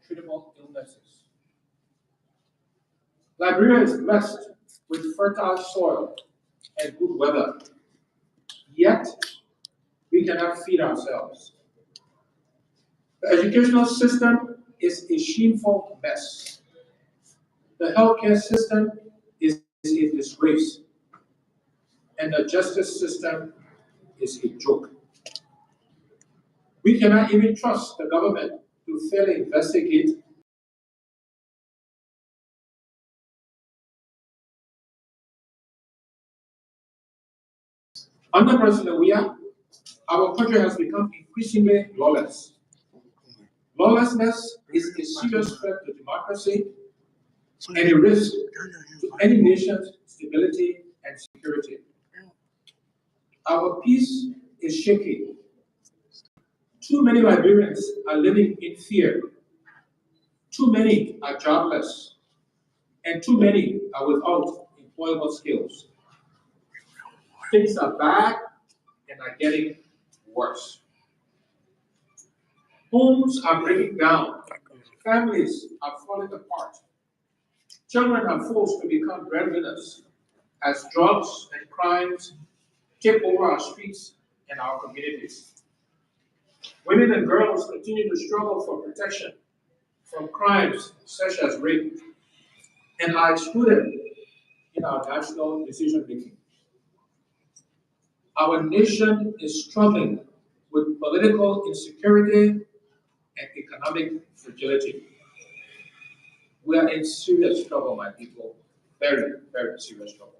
treatable illnesses. Liberia is blessed with fertile soil and good weather, yet we cannot feed ourselves. The educational system is a shameful mess. The healthcare system is a disgrace, and the justice system is a joke. We cannot even trust the government to fairly investigate under President Weah. Our country has become increasingly lawless. Lawlessness is a serious threat to democracy and a risk to any nation's stability and security. Our peace is shaky. Too many Liberians are living in fear. Too many are jobless. And too many are without employable skills. Things are bad and are getting worse. Homes are breaking down. Families are falling apart. Children are forced to become breadwinners as drugs and crimes take over our streets and our communities. Women and girls continue to struggle for protection from crimes such as rape and are excluded in our national decision making. Our nation is struggling with political insecurity and economic fragility. We are in serious trouble, my people. Very, very serious trouble.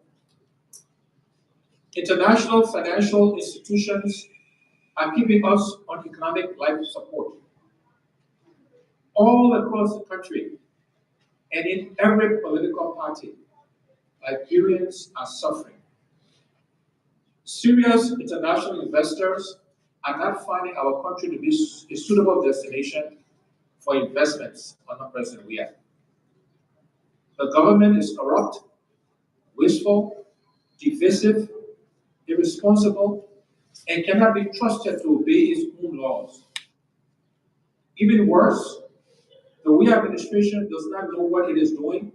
International financial institutions are keeping us on economic life support. All across the country and in every political party, Liberians are suffering. Serious international investors are not finding our country to be a suitable destination for investments under President Weah. The government is corrupt, wasteful, divisive, irresponsible, and cannot be trusted to obey its own laws. Even worse, the Weah administration does not know what it is doing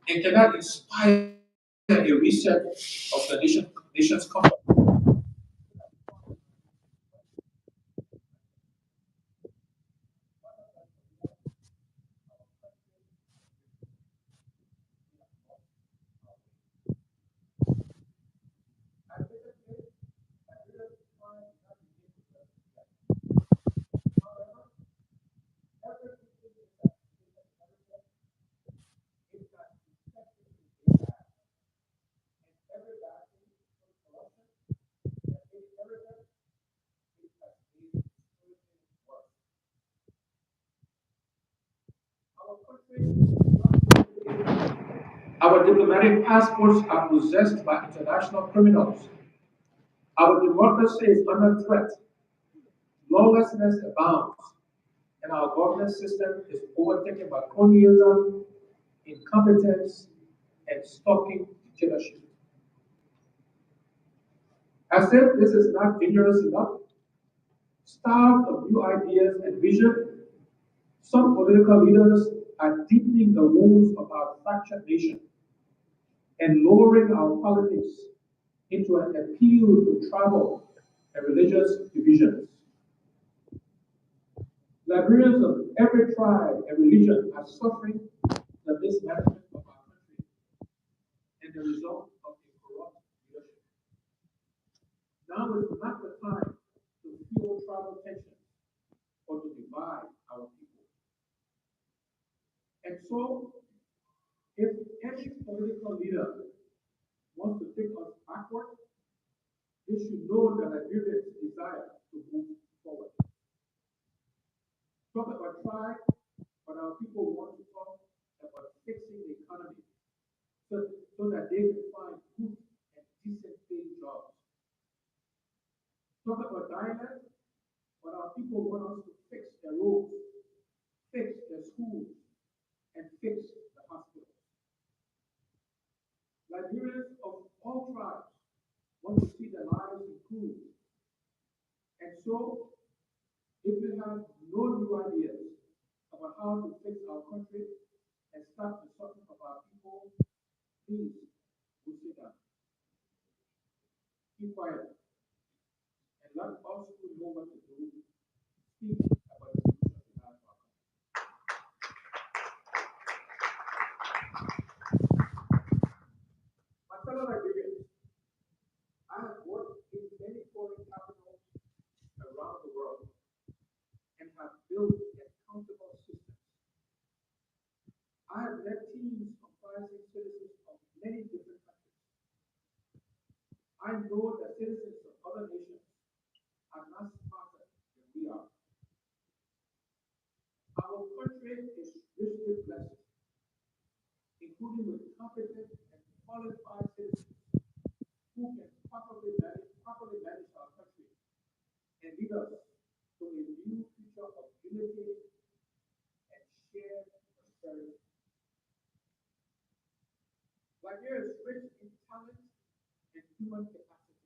and cannot inspire a reset of the nation's company. Our diplomatic passports are possessed by international criminals. Our democracy is under threat. Lawlessness abounds, and our governance system is overtaken by cronyism, incompetence, and stalking dictatorship. As if this is not dangerous enough, starved of new ideas and vision, some political leaders are deepening the wounds of our fractured nation and lowering our politics into an appeal to tribal and religious divisions. Liberians of every tribe and religion are suffering the mismanagement of our country and the result of a corrupt leadership. Now is not the time to fuel tribal tensions or to divide our people. And so, if any political leader wants to take us backward, they should know that Liberians desire to move forward. Talk about tribe, but our people want to talk about fixing the economy so that they can find good and decent paying jobs. Talk about dialect, but our people want us to fix their roads, fix their schools, and fix the hospitals. Liberians of all tribes want to see their lives improved. And so, if we have no new ideas about how how to fix our country and start the suffering of our people, please do sit down. Keep quiet and let us who know what to do speak about the solution we have for our country. My fellow Liberians, I have worked in many foreign capitals around the world and have built accountable systems. I have led teams comprising citizens of many different countries. I know that citizens of other nations are not smarter than we are. Our country is richly blessed, including with competent and qualified citizens who can properly manage our country and lead us to a new future of unity and shared prosperity. Liberia is rich in talent and human capacity.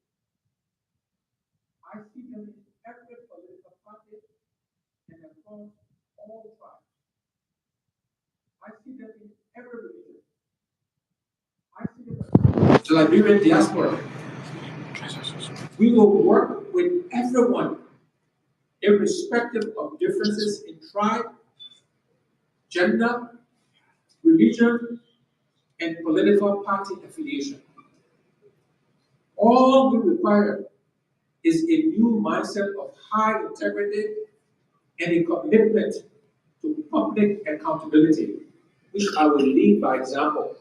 I see them in every political party and across all tribes. I see them in every religion. I see them across the Liberian diaspora. We will work with everyone, irrespective of differences in tribe, gender, religion, and political party affiliation. All we require is a new mindset of high integrity and a commitment to public accountability, which I will lead by example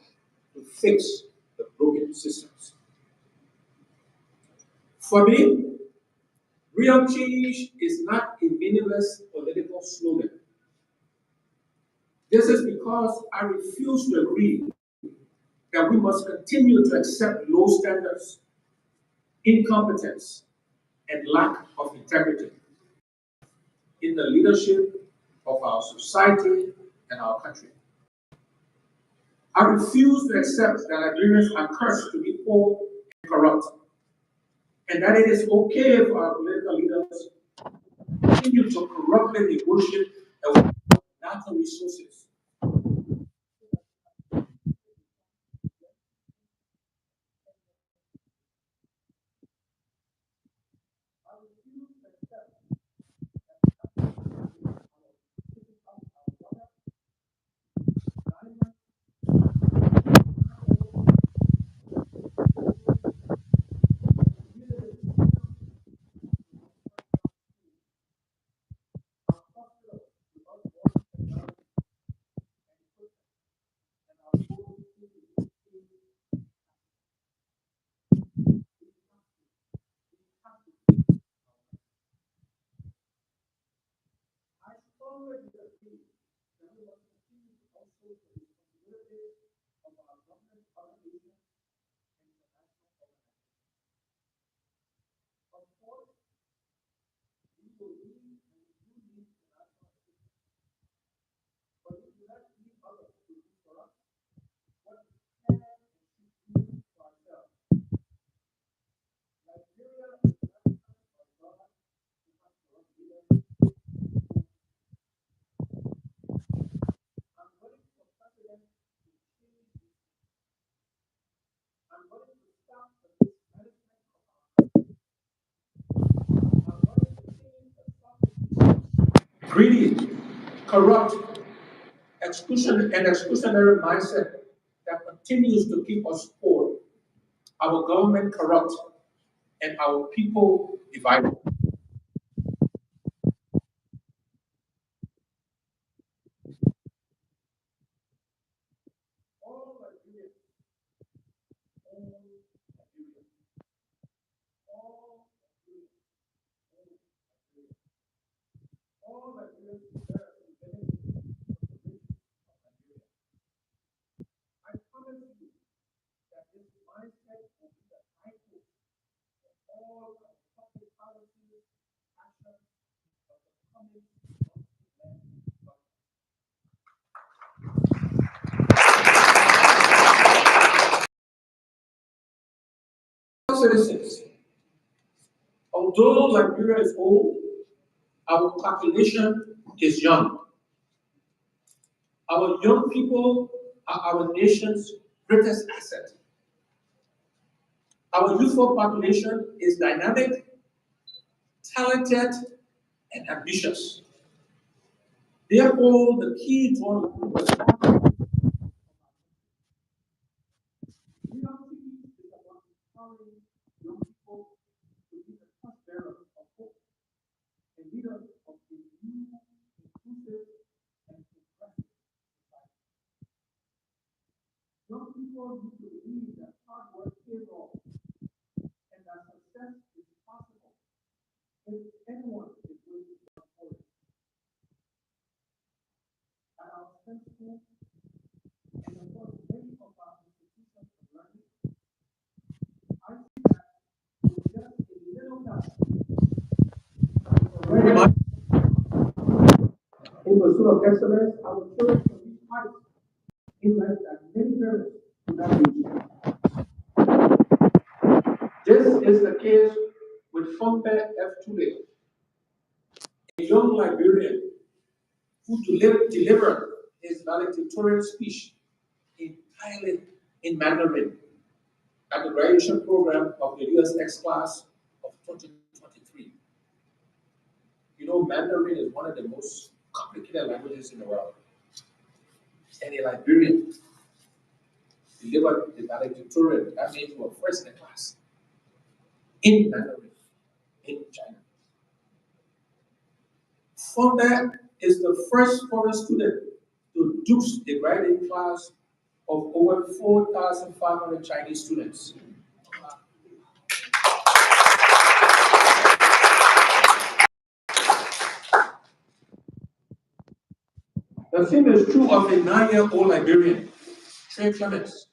to fix the broken systems. For me, real change is not a meaningless political slogan. This is because I refuse to agree that we must continue to accept low standards, incompetence, and lack of integrity in the leadership of our society and our country. I refuse to accept that Liberians are cursed to be poor and corrupt, and that it is okay for our political leaders to continue to corruptly negotiate natural resources. I refuse to accept I strongly disagree that we must continue to outsource the responsibilities of our government obligations and international organizations. Of course, we will need and we do need international assistance, but we do not need others to do for us what we can and should do for ourselves. Liberia is not a country of God who has corrupt leaders. I'm willing for president to change this. I'm willing to stop the mismanagement of our country. I'm willing to change the selfish, greedy, corrupt, exclusionary mindset that continues to keep us poor, our government corrupt, and our people divided. All Liberians own Liberia. All Liberians own Liberia. All Liberians deserve to benefit from the riches of Liberia. I promise you that this mindset will be the guidepost for all our public policies, actions of the coming multi-land government. Citizens, although Liberia is old, our population is young. Our young people are our nation's greatest asset. Our youthful population is dynamic, talented, and ambitious. Therefore, the key to our leadership is about empowering young people to be the torchbearers of hope and leaders of a new, inclusive, and progressive society. Young people need to believe that hard work pays off and that success is possible if anyone is willing to work for it. At our STEM school, and across many of our institutions of learning, I see that with just a little help, very much in pursuit of excellence, our children can reach heights in life that many parents do not reach. This is the case with Fompe F. Tule, a young Liberian who delivered his valedictorian speech entirely in Mandarin at the graduation program of the USX class of 2023. You know, Mandarin is one of the most complicated languages in the world. And a Liberian delivered the valedictorian, that means we were first in the class, in Mandarin, in China. Fonda is the first foreign student to deuce the graduating class of over 4,500 Chinese students. The same is true of a 9-year-old Liberian, Trey Clements,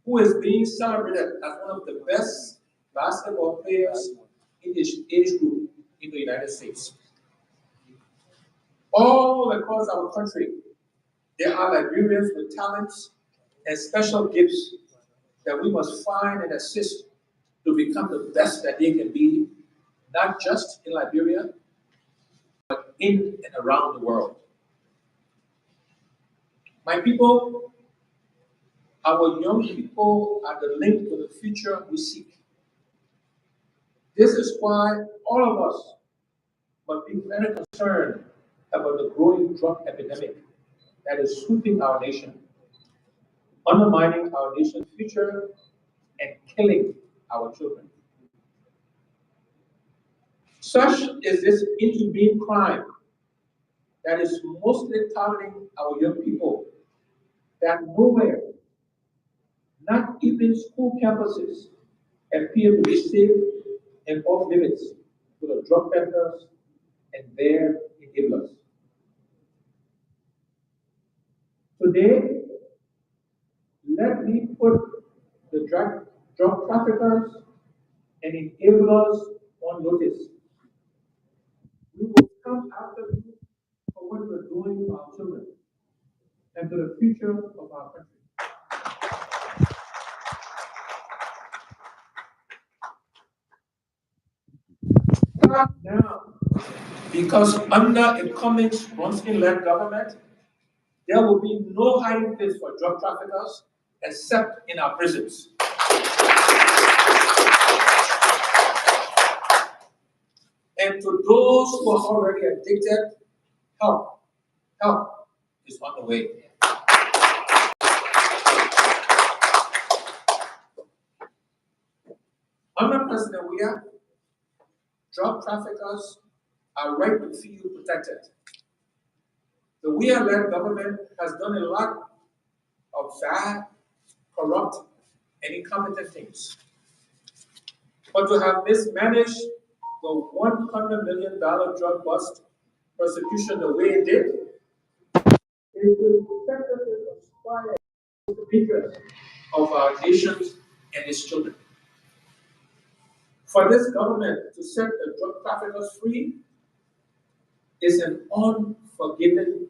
who is being celebrated as one of the best basketball players in his age group in the United States. All across our country, there are Liberians with talents and special gifts that we must find and assist to become the best that they can be, not just in Liberia, but in and around the world. My people, our young people are the link to the future we seek. This is why all of us must be very concerned about the growing drug epidemic that is sweeping our nation, undermining our nation's future, and killing our children. Such is this inhumane crime that is mostly targeting our young people, that nowhere, not even school campuses, appear to be safe and off limits to the drug peddlers and their enablers. Today, let me put the drug traffickers and enablers on notice. We will come after you for what we're doing to our children and to the future of our country. Start now, because under a Cummings Bronski-led government, there will be no hiding place for drug traffickers except in our prisons. And to those who are already addicted, help is on the way. Under President Weah, drug traffickers are right to feel protected. The Weah-led government has done a lot of bad, corrupt, and incompetent things. But to have mismanaged the $100 million drug bust prosecution the way it did, it will effectively inspire the interest of our nation and its children. For this government to set the drug traffickers free is an unforgiving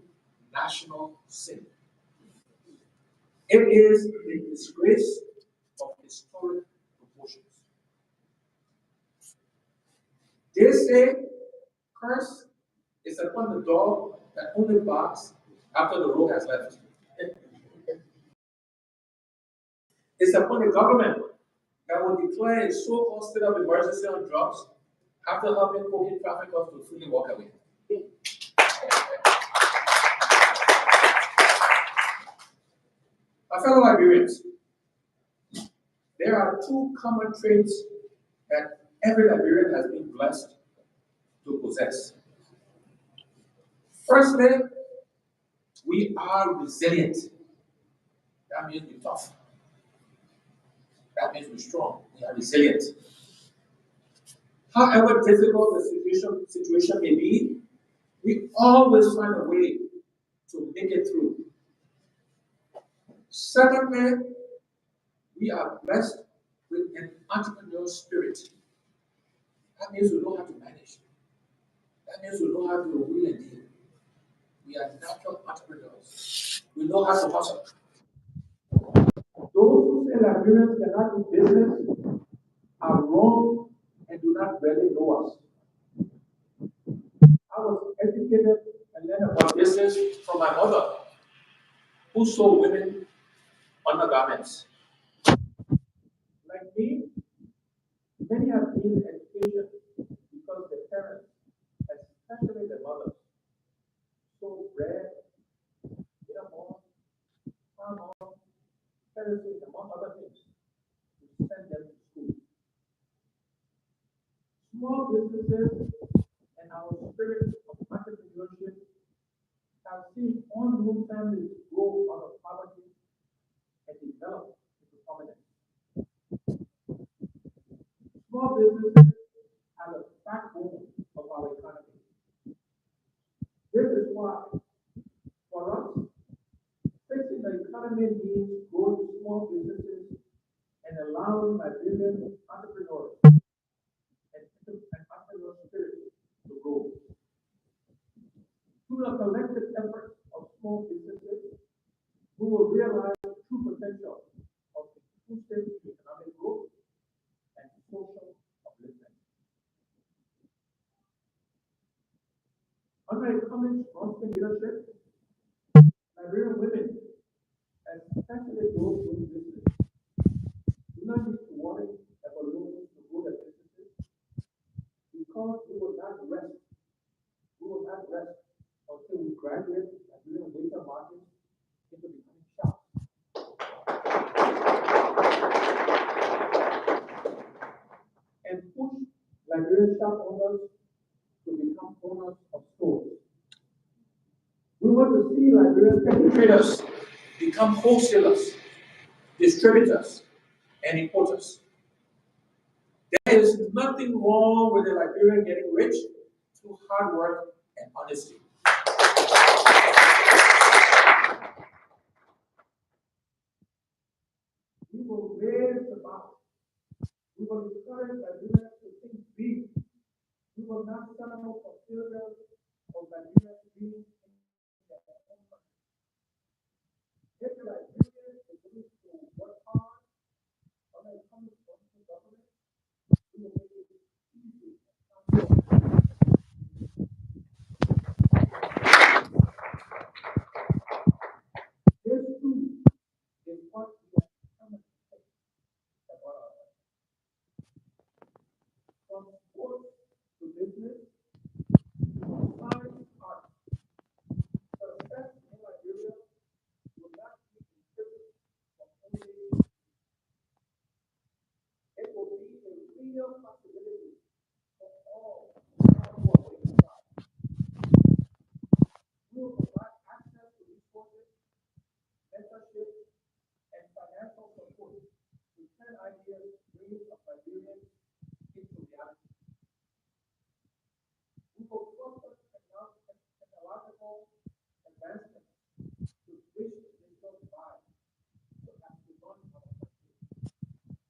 national sin. It is a disgrace of historic proportions. They say, curse is upon the dog that only barks after the rogue has left. It's upon the government that will declare a so-called state of emergency on drugs after helping cocaine traffickers to freely walk away. My fellow Liberians, there are two common traits that every Liberian has been blessed to possess. Firstly, we are resilient. That means we're tough. That means we're strong. We are resilient. However difficult the situation may be, we always find a way to make it through. Secondly, we are blessed with an entrepreneurial spirit. That means we know how to manage. That means we know how to wheel and deal. We are natural entrepreneurs. We know how to hustle. Those who say Liberians cannot do business are wrong and do not really know us. I was educated and learned about business from my mother, who sold women undergarments. Like me, many have been in education because their parents, especially their mothers, sold bread, cinnamon, palm oil, kerosene, among other things, to send them to school. Small businesses and our spirit of entrepreneurship have seen on-room families grow out of poverty and develop into prominence. Small businesses are the backbone of our economy. This is why, for us, fixing the economy means growing small businesses and allowing Liberian entrepreneurs and entrepreneurial spirit to grow. Through the collective efforts of small businesses, we will realize the true potential of inclusive economic growth and social upliftment. Under Cummings' constant leadership, Liberian women, especially those doing business, do not need to worry about loans to grow their businesses because we will not rest. We will not rest until we graduate Liberian labor market into becoming shops. And push Liberian shop owners to become owners of stores. We want to see Liberian petty traders become wholesalers, distributors, and importers. There is nothing wrong with a Liberian getting rich through hard work and honesty. We will raise the bar. We will encourage Liberians to think big. We will not settle for failures of Liberians being in their own country. If the Liberian is willing to work hard on a common government, we will make it easy and comfortable. This too is what we are determined to take about our life. From sports to business, from science to art, success in Liberia will not be considered from only it will be a real possibility for all who are waiting God. We will provide access to resources, mentorship, and financial support to turn ideas, dreams of Liberians into reality. We will foster technological advancements to bridge the digital divide so as to run our country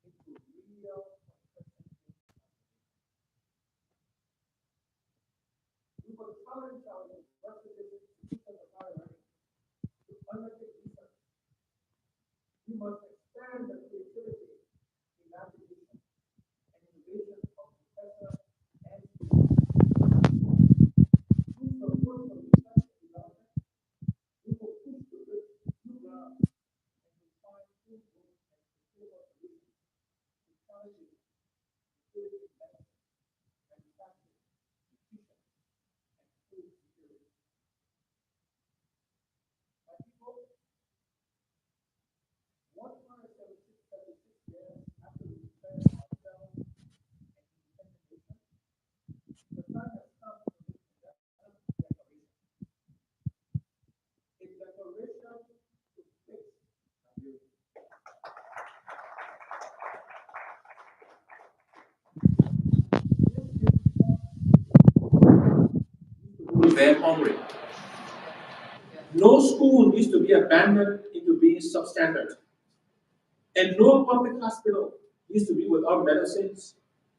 into real 21st century. We will challenge our universities institutions of higher learning to undertake research. We must expand the creativity, imagination, and innovation of professors and students. Through support for research and development, we they're hungry. No school needs to be abandoned into being substandard. And no public hospital needs to be without medicines,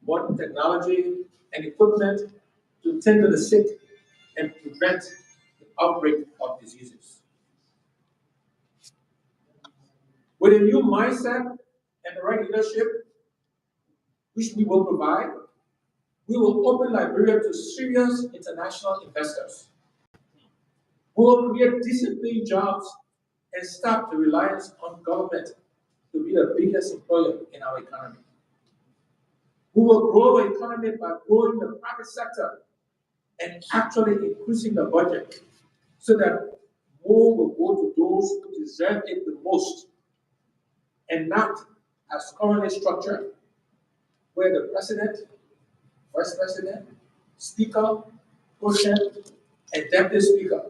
modern technology, and equipment to tend to the sick and prevent the outbreak of diseases. With a new mindset and the right leadership, which we will provide, we will open Liberia to serious international investors. We will create disciplined jobs and stop the reliance on government to be the biggest employer in our economy. We will grow the economy by growing the private sector and actually increasing the budget so that more will go to those who deserve it the most, and not as currently structured, where the president, vice president, speaker, president, and deputy speaker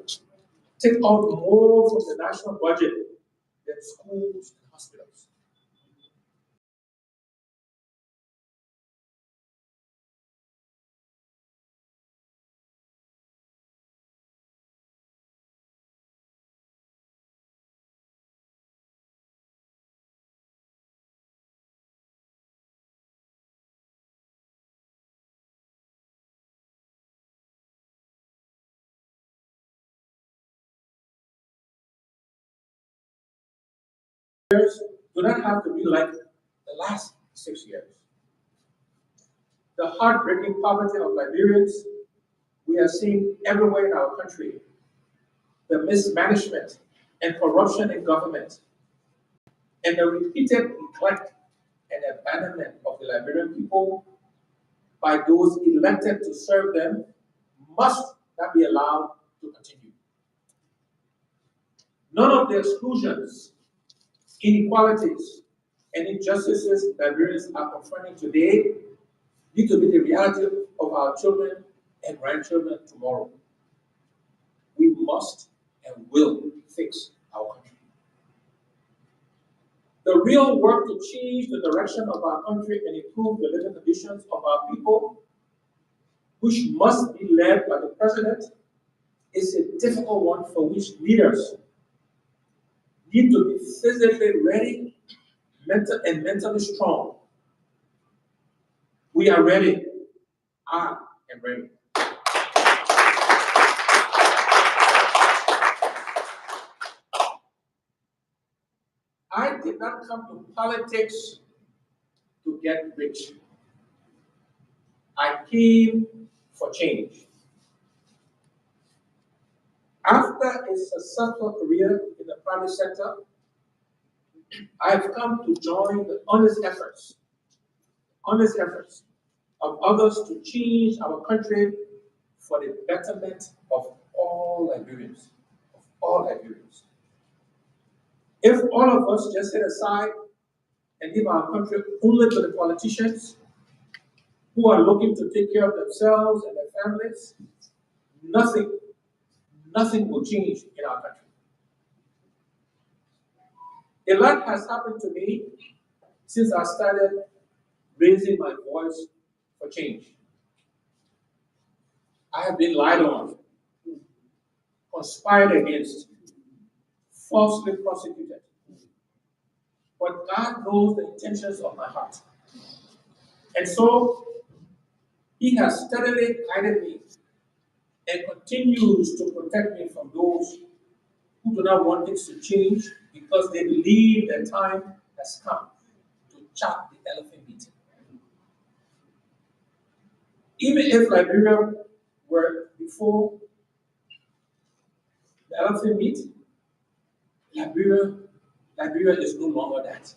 take out more from the national budget than schools and hospitals. Years do not have to be like the last 6 years. The heartbreaking poverty of Liberians we are seeing everywhere in our country, the mismanagement and corruption in government, and the repeated neglect and abandonment of the Liberian people by those elected to serve them must not be allowed to continue. None of the exclusions, inequalities, and injustices Liberians are confronting today need to be the reality of our children and grandchildren tomorrow. We must and will fix our country. The real work to change the direction of our country and improve the living conditions of our people, which must be led by the president, is a difficult one for which leaders need to be physically ready and mentally strong. We are ready. I am ready. I did not come to politics to get rich. I came for change. After a successful career in the private sector, I have come to join the honest efforts of others to change our country for the betterment of all Liberians. If all of us just set aside and give our country only to the politicians who are looking to take care of themselves and their families, nothing will change in our country. A lot has happened to me since I started raising my voice for change. I have been lied on, conspired against, falsely prosecuted. But God knows the intentions of my heart. And so, He has steadily guided me and continues to protect me from those who do not want things to change because they believe their time has come to chop the elephant meat. Even if Liberia were before the elephant meat, Liberia is no longer that.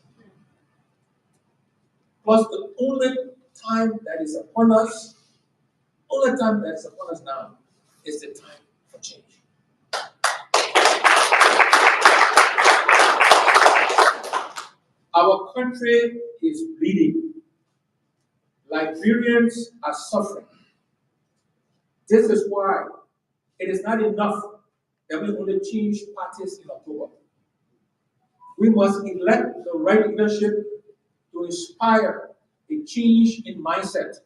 Plus, the only time that is upon us now is the time for change. Our country is bleeding. Liberians are suffering. This is why it is not enough that we only change parties in October. We must elect the right leadership to inspire a change in mindset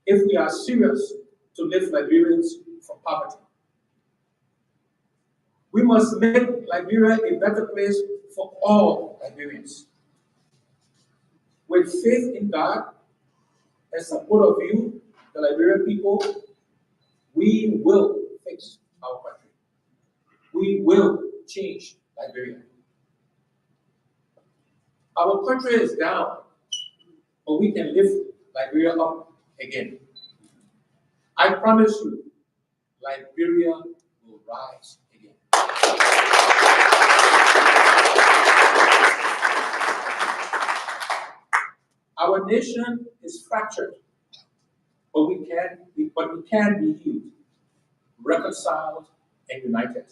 if we are serious to lift Liberians from poverty. We must make Liberia a better place for all Liberians. With faith in God and support of you, the Liberian people, we will fix our country. We will change Liberia. Our country is down, but we can lift Liberia up again. I promise you, Liberia will rise again. Our nation is fractured, but we can be healed, reconciled, and united.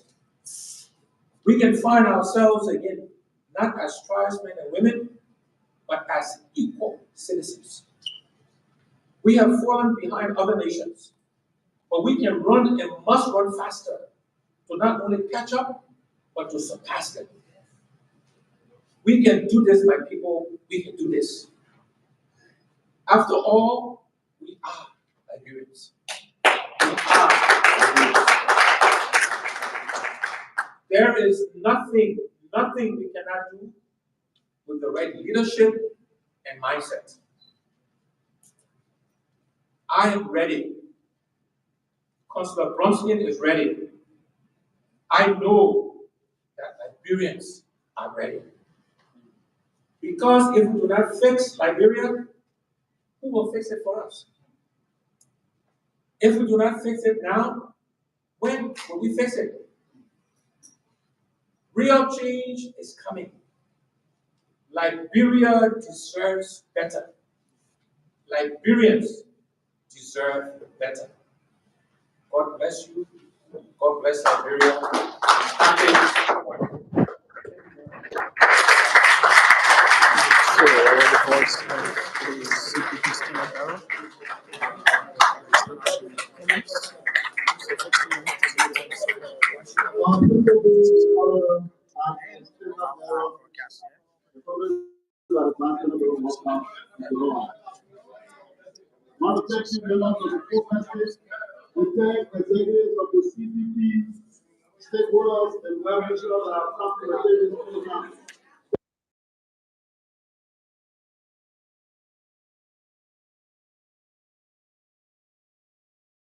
We can find ourselves again, not as tribesmen and women, but as equal citizens. We have fallen behind other nations, but we can run and must run faster to not only catch up, but to surpass them. We can do this, my people, we can do this. After all, we are Liberians. We are Liberians. There is nothing we cannot do with the right leadership and mindset. I am ready. Councillor Bronskin is ready. I know that Liberians are ready. Because if we do not fix Liberia, who will fix it for us? If we do not fix it now, when will we fix it? Real change is coming. Liberia deserves better. Liberians deserve better. God bless you. God bless Liberia. Manufacturing members of the full country, we thank executives of the CPP, stakeholders, and well-wishers that have come to attend this program.